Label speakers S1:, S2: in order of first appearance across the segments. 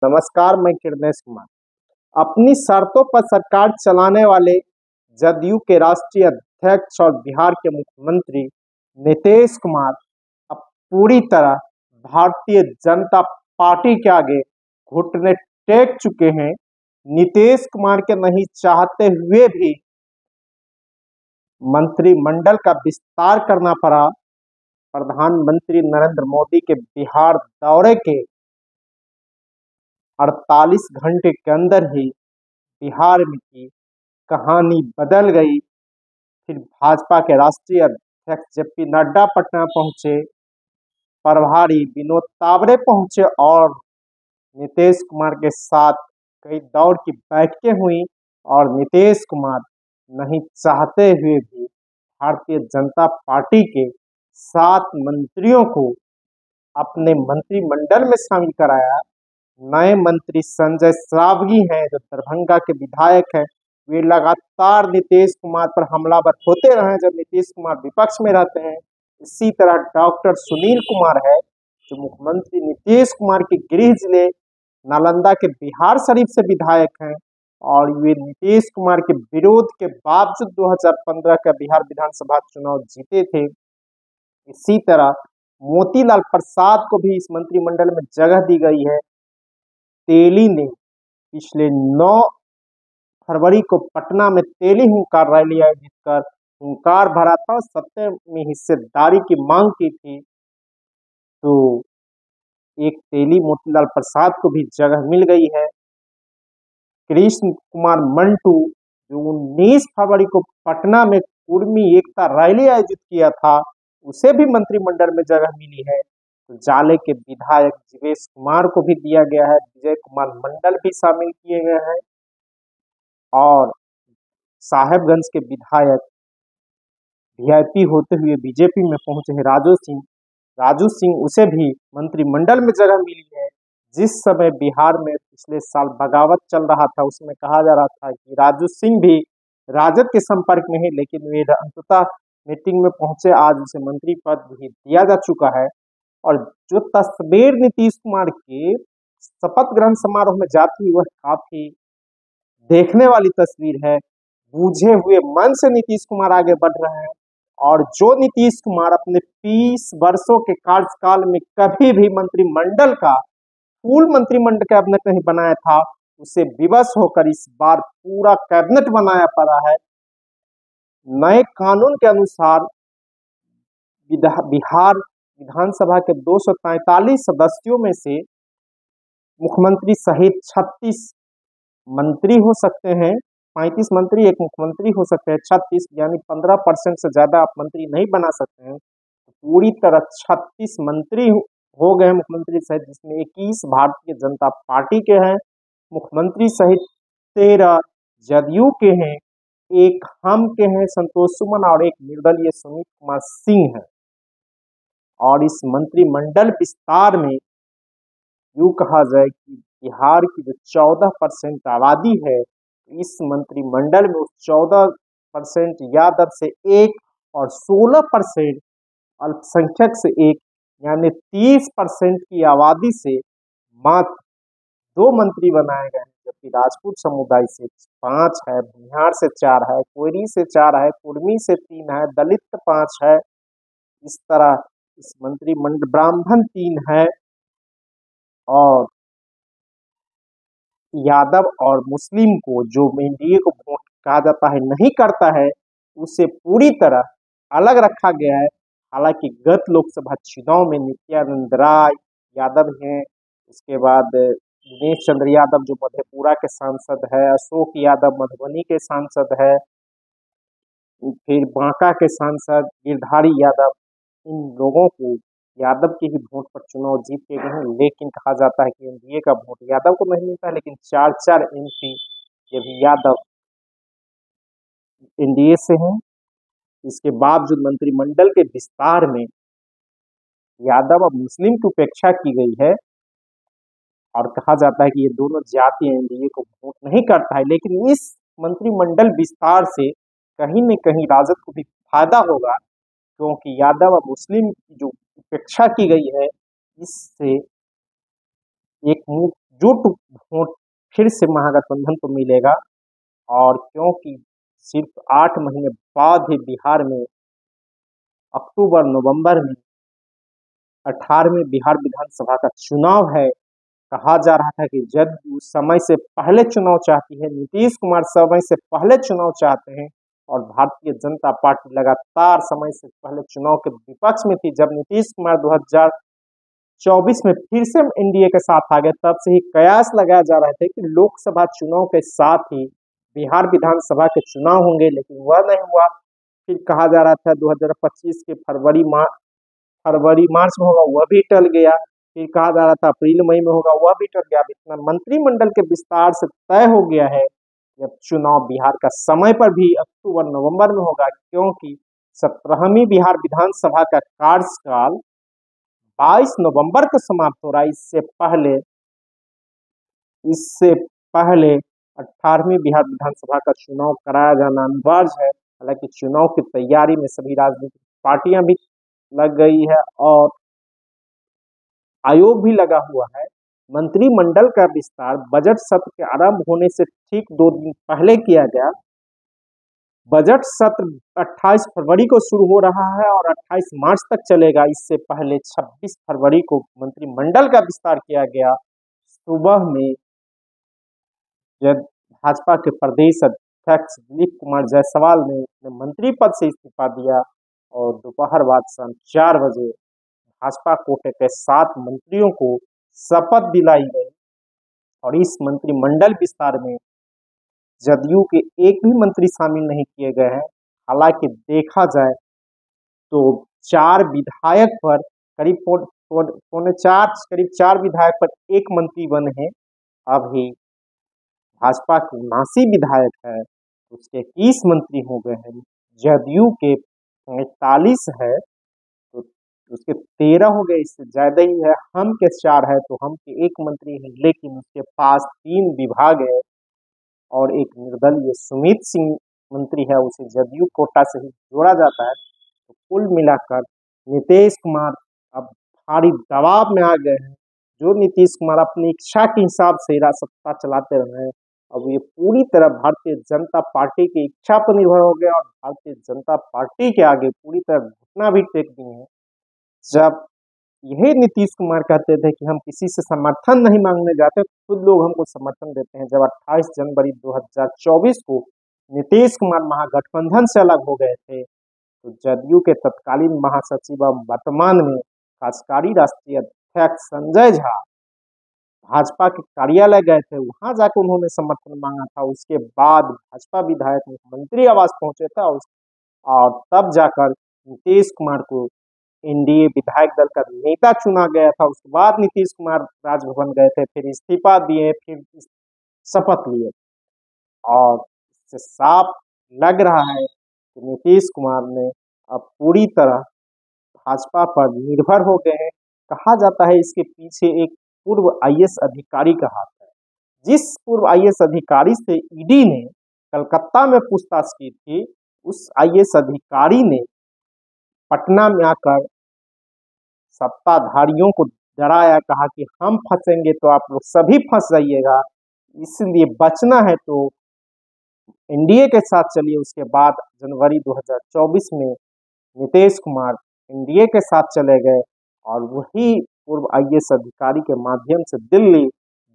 S1: नमस्कार, मैं किरणेश कुमार। अपनी शर्तों पर सरकार चलाने वाले जदयू के राष्ट्रीय अध्यक्ष और बिहार के मुख्यमंत्री नीतीश कुमार अब पूरी तरह भारतीय जनता पार्टी के आगे घुटने टेक चुके हैं। नीतीश कुमार के नहीं चाहते हुए भी मंत्रिमंडल का विस्तार करना पड़ा। प्रधानमंत्री नरेंद्र मोदी के बिहार दौरे के 48 घंटे के अंदर ही बिहार में की कहानी बदल गई। फिर भाजपा के राष्ट्रीय अध्यक्ष जेपी नड्डा पटना पहुंचे, प्रभारी विनोद तावरे पहुंचे और नीतीश कुमार के साथ कई दौर की बैठकें हुई। और नीतीश कुमार नहीं चाहते हुए भी भारतीय जनता पार्टी के 7 मंत्रियों को अपने मंत्रिमंडल में शामिल कराया। नए मंत्री संजय श्रावगी हैं जो दरभंगा के विधायक हैं। वे लगातार नीतीश कुमार पर हमलावर होते रहे जब नीतीश कुमार विपक्ष में रहते हैं। इसी तरह डॉक्टर सुनील कुमार है जो मुख्यमंत्री नीतीश कुमार के गृह जिले नालंदा के बिहार शरीफ से विधायक हैं और वे नीतीश कुमार के विरोध के बावजूद 2015 का बिहार विधानसभा चुनाव जीते थे। इसी तरह मोतीलाल प्रसाद को भी इस मंत्रिमंडल में जगह दी गई है। तेली ने पिछले 9 फरवरी को पटना में तेली हुंकार रैली आयोजित कर हुंकार भरा था, सत्ता में हिस्सेदारी की मांग की थी। तो एक तेली मोतीलाल प्रसाद को भी जगह मिल गई है। कृष्ण कुमार मंटू जो 19 फरवरी को पटना में कुर्मी एकता रैली आयोजित किया था, उसे भी मंत्रिमंडल में जगह मिली है। तो जाले के विधायक जीवेश कुमार को भी दिया गया है, विजय कुमार मंडल भी शामिल किए गए हैं और साहेबगंज के विधायक वीआईपी होते हुए बीजेपी में पहुंचे हैं राजू सिंह उसे भी मंत्रिमंडल में जगह मिली है। जिस समय बिहार में पिछले साल बगावत चल रहा था उसमें कहा जा रहा था कि राजू सिंह भी राजद के संपर्क में है, लेकिन वे अंततः मीटिंग में पहुंचे। आज उसे मंत्री पद भी दिया जा चुका है। और जो तस्वीर नीतीश कुमार के शपथ ग्रहण समारोह में जाती हुई वह काफी देखने वाली तस्वीर है। बूझे हुए मन से नीतीश कुमार आगे बढ़ रहे हैं और जो नीतीश कुमार अपने 30 वर्षों के कार्यकाल में कभी भी मंत्रिमंडल का फुल मंत्रिमंडल कैबिनेट नहीं बनाया था, उसे विवश होकर इस बार पूरा कैबिनेट बनाया पड़ा है। नए कानून के अनुसार बिहार विधानसभा के 243 सदस्यों में से मुख्यमंत्री सहित 36 मंत्री हो सकते हैं। 35 मंत्री एक मुख्यमंत्री हो सकते हैं। 36 यानी 15% से ज्यादा आप मंत्री नहीं बना सकते हैं। पूरी तरह 36 मंत्री हो गए मुख्यमंत्री सहित, जिसमें 21 भारतीय जनता पार्टी के हैं मुख्यमंत्री सहित, 13 जदयू के हैं, एक हम के हैं संतोष सुमन और एक निर्दलीय सुमित कुमार सिंह है। और इस मंत्रिमंडल विस्तार में यूं कहा जाए कि बिहार की जो 14% आबादी है, इस मंत्रिमंडल में उस 14% यादव से एक और 16% अल्पसंख्यक से एक, यानी 30% की आबादी से मात्र 2 मंत्री बनाए गए हैं। जबकि राजपूत समुदाय से 5 है, बिहार से 4 है, कोयरी से 4 है, कुर्मी से 3 है, दलित 5 है। इस तरह इस मंत्रिमंडल ब्राह्मण 3 है और यादव और मुस्लिम को जो एनडीए को वोट कहा जाता है नहीं करता है, उसे पूरी तरह अलग रखा गया है। हालांकि गत लोकसभा चुनाव में नित्यानंद राय यादव हैं, उसके बाद दिनेश चंद्र यादव जो मधेपुरा के सांसद है, अशोक यादव मधुबनी के सांसद है, फिर बांका के सांसद गिरधारी यादव, इन लोगों को यादव के ही वोट पर चुनाव जीत के गए हैं। लेकिन कहा जाता है कि एनडीए का वोट यादव को नहीं मिलता है, लेकिन 4 एमपी ये भी यादव एनडीए से हैं। इसके बावजूद मंत्रिमंडल के विस्तार में यादव और मुस्लिम की उपेक्षा की गई है और कहा जाता है कि ये दोनों जाति एनडीए को वोट नहीं करता है। लेकिन इस मंत्रिमंडल विस्तार से कहीं न कहीं राजद को भी फायदा होगा, क्योंकि यादव और मुस्लिम की जो उपेक्षा की गई है, इससे एक जुट वोट फिर से महागठबंधन को मिलेगा। और क्योंकि सिर्फ 8 महीने बाद ही बिहार में अक्टूबर नवंबर में 18वें बिहार विधानसभा का चुनाव है। कहा जा रहा था कि जदयू समय से पहले चुनाव चाहती है, नीतीश कुमार समय से पहले चुनाव चाहते हैं, और भारतीय जनता पार्टी लगातार समय से पहले चुनाव के विपक्ष में थी। जब नीतीश कुमार 2024 में फिर से एनडीए के साथ आ गए, तब से ही कयास लगाया जा रहे थे कि लोकसभा चुनाव के साथ ही बिहार विधानसभा के चुनाव होंगे, लेकिन वह नहीं हुआ। फिर कहा जा रहा था 2025 के फरवरी मार्च में होगा, वह भी टल गया। फिर कहा जा रहा था अप्रैल मई में होगा, वह भी टल गया। इतना मंत्रिमंडल के विस्तार से तय हो गया है कि अब चुनाव बिहार का समय पर भी अक्टूबर नवंबर में होगा, क्योंकि 17वीं बिहार विधानसभा का कार्यकाल 22 नवंबर को समाप्त हो रहा है। इससे पहले 18वीं बिहार विधानसभा का चुनाव कराया जाना अनिवार्य है। हालांकि चुनाव की तैयारी में सभी राजनीतिक पार्टियां भी लग गई है और आयोग भी लगा हुआ है। मंत्रिमंडल का विस्तार बजट सत्र के आरंभ होने से ठीक 2 दिन पहले किया गया। बजट सत्र 28 फरवरी को शुरू हो रहा है और 28 मार्च तक चलेगा। इससे पहले 26 फरवरी को मंत्रिमंडल का विस्तार किया गया। सुबह में जब भाजपा के प्रदेश अध्यक्ष दिलीप कुमार जायसवाल ने अपने मंत्री पद से इस्तीफा दिया और दोपहर बाद शाम 4 बजे भाजपा कोटे के 7 मंत्रियों को शपथ दिलाई गई। और इस मंत्रिमंडल विस्तार में जदयू के एक भी मंत्री शामिल नहीं किए गए हैं। हालांकि देखा जाए तो 4 विधायक पर करीब 4 विधायक पर एक मंत्री बने हैं। अभी भाजपा के 79 विधायक है, उसके 30 मंत्री हो गए हैं। जदयू के 45 है तो उसके 13 हो गए, इससे ज्यादा ही है। हम के 4 है तो हम के 1 मंत्री है, लेकिन उसके पास 3 विभाग है और एक निर्दलीय सुमित सिंह मंत्री है, उसे जदयू कोटा से ही जोड़ा जाता है। तो कुल मिलाकर नीतीश कुमार अब भारी दबाव में आ गए हैं। जो नीतीश कुमार अपनी इच्छा के हिसाब से सत्ता चलाते रहे हैं, अब ये पूरी तरह भारतीय जनता पार्टी की इच्छा पर निर्भर हो गया और भारतीय जनता पार्टी के आगे पूरी तरह घुटना भी टेक दिए हैं। जब यही नीतीश कुमार कहते थे कि हम किसी से समर्थन नहीं मांगने जाते, खुद लोग हमको समर्थन देते हैं। जब 28 जनवरी 2024 को नीतीश कुमार महागठबंधन से अलग हो गए थे, तो जदयू के तत्कालीन महासचिव और वर्तमान में कार्यकारी राष्ट्रीय अध्यक्ष संजय झा भाजपा के कार्यालय गए थे, वहां जाकर उन्होंने समर्थन मांगा था। उसके बाद भाजपा विधायक मुख्यमंत्री आवास पहुंचे था और तब जाकर नीतीश कुमार को एनडीए विधायक दल का नेता चुना गया था। उसके बाद नीतीश कुमार राजभवन गए थे, फिर इस्तीफा दिए, फिर शपथ लिए। और इससे साफ लग रहा है कि नीतीश कुमार ने अब पूरी तरह भाजपा पर निर्भर हो गए हैं। कहा जाता है इसके पीछे एक पूर्व आईएएस अधिकारी का हाथ है। जिस पूर्व आईएएस अधिकारी से ईडी ने कलकत्ता में पूछताछ की थी, उस आईएएस अधिकारी ने पटना में आकर सत्ताधारियों को डराया, कहा कि हम फंसेंगे तो आप लोग सभी फंस जाइएगा, इसलिए बचना है तो एनडीए के साथ चलिए। उसके बाद जनवरी 2024 में नीतीश कुमार एनडीए के साथ चले गए और वही पूर्व आईएएस अधिकारी के माध्यम से दिल्ली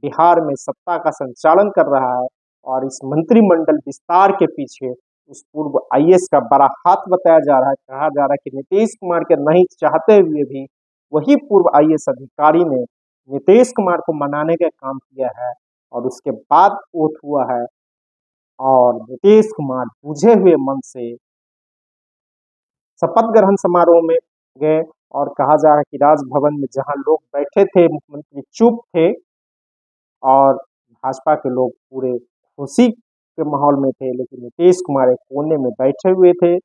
S1: बिहार में सत्ता का संचालन कर रहा है। और इस मंत्रिमंडल विस्तार के पीछे उस पूर्व आईएएस का बड़ा हाथ बताया जा रहा है। कहा जा रहा है कि नीतीश कुमार के नहीं चाहते हुए भी वही पूर्व आईएएस अधिकारी ने नीतीश कुमार को मनाने का काम किया है और उसके बाद ओथ हुआ है और नीतीश कुमार बुझे हुए मन से शपथ ग्रहण समारोह में गए। और कहा जा रहा है कि राजभवन में जहां लोग बैठे थे, मुख्यमंत्री चुप थे और भाजपा के लोग पूरे खुशी के माहौल में थे, लेकिन नीतीश कुमार एक कोने में बैठे हुए थे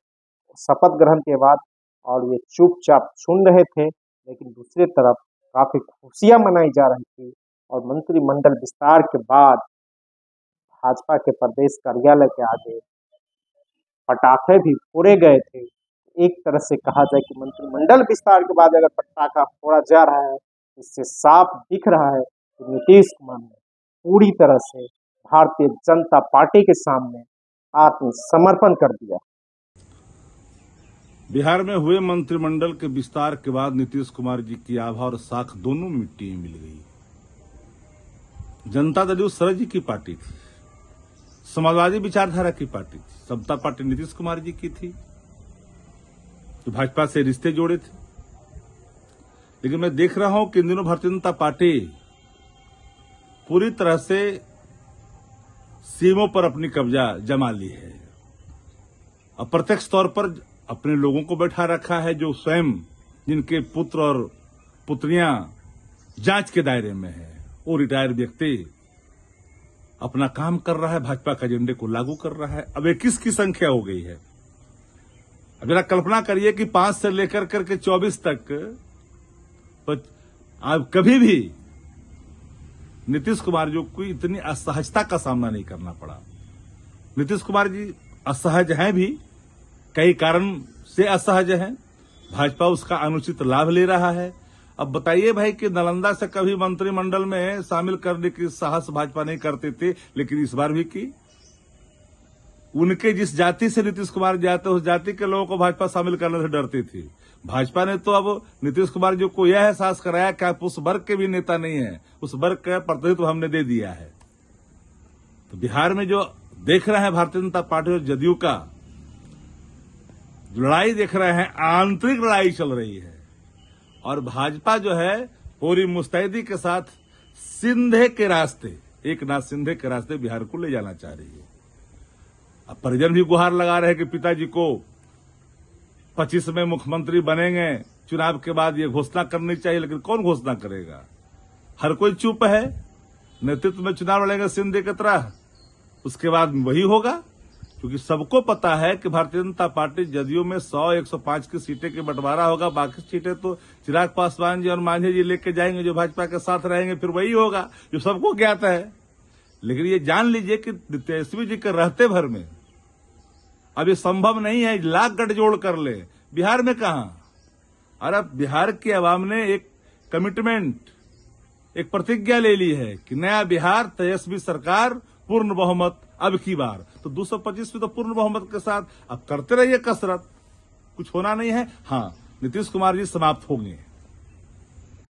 S1: शपथ ग्रहण के बाद और ये चुपचाप सुन रहे थे। लेकिन दूसरी तरफ काफी खुशियां मनाई जा रही थी और मंत्रिमंडल विस्तार के बाद भाजपा के प्रदेश कार्यालय के आगे पटाखे भी फोड़े गए थे। एक तरह से कहा जाए कि मंत्रिमंडल विस्तार के बाद अगर पटाखा फोड़ा जा रहा है, इससे साफ दिख रहा है कि नीतीश कुमार ने पूरी तरह से भारतीय जनता पार्टी के सामने आत्मसमर्पण कर दिया।
S2: बिहार में हुए मंत्रिमंडल के विस्तार के बाद नीतीश कुमार जी की आभा और साख दोनों मिट्टी में मिल गई। जनता दल यूथ शरद जी की पार्टी थी, समाजवादी विचारधारा की पार्टी थी, समता पार्टी नीतीश कुमार जी की थी, जो भाजपा से रिश्ते जोड़े थे। लेकिन मैं देख रहा हूं कि इन दिनों भारतीय जनता पार्टी पूरी तरह से सीमों पर अपनी कब्जा जमा ली है। अप्रत्यक्ष तौर पर अपने लोगों को बैठा रखा है, जो स्वयं जिनके पुत्र और पुत्रियां जांच के दायरे में है। वो रिटायर्ड व्यक्ति अपना काम कर रहा है, भाजपा के एजेंडे को लागू कर रहा है। अब 21 की संख्या हो गई है। अब जरा कल्पना करिए कि 5 से लेकर करके 24 तक अब कभी भी नीतीश कुमार जी को इतनी असहजता का सामना नहीं करना पड़ा। नीतीश कुमार जी असहज हैं भी, कई कारण से असहज हैं। भाजपा उसका अनुचित लाभ ले रहा है। अब बताइए भाई कि नालंदा से कभी मंत्रिमंडल में शामिल करने की साहस भाजपा नहीं करते थे, लेकिन इस बार भी की। उनके जिस जाति से नीतीश कुमार जाते, उस जाति के लोगों को भाजपा शामिल करने से डरती थी। भाजपा ने तो अब नीतीश कुमार जी को यह एहसास कराया कि आप उस वर्ग के भी नेता नहीं है, उस वर्ग का प्रतिनिधित्व हमने दे दिया है। तो बिहार में जो देख रहे हैं भारतीय जनता पार्टी और जदयू का लड़ाई देख रहे हैं, आंतरिक लड़ाई चल रही है। और भाजपा जो है पूरी मुस्तैदी के साथ सिंधे के रास्ते, एकनाथ सिंधे के रास्ते बिहार को ले जाना चाह रही है। अब परिजन भी गुहार लगा रहे हैं कि पिताजी को 25 में मुख्यमंत्री बनेंगे, चुनाव के बाद ये घोषणा करनी चाहिए। लेकिन कौन घोषणा करेगा? हर कोई चुप है। नेतृत्व में चुनाव लड़ेंगे सिंधे की तरह, उसके बाद वही होगा। क्योंकि सबको पता है कि भारतीय जनता पार्टी जदयू में 100-105 की सीटें के बंटवारा होगा। बाकी सीटें तो चिराग पासवान जी और मांझी जी लेके जाएंगे, जो भाजपा के साथ रहेंगे। फिर वही होगा जो सबको ज्ञात है। लेकिन ये जान लीजिए कि तेजस्वी जी के रहते भर में अब ये संभव नहीं है। लाख गठजोड़ कर ले, बिहार में कहां। और अब बिहार की आवाम ने एक कमिटमेंट, एक प्रतिज्ञा ले ली है कि नया बिहार, तेजस्वी सरकार, पूर्ण बहुमत अब की बार। तो 225 में तो पूर्ण बहुमत के साथ अब करते रहिए कसरत, कुछ होना नहीं है। हाँ, नीतीश कुमार जी समाप्त होंगे।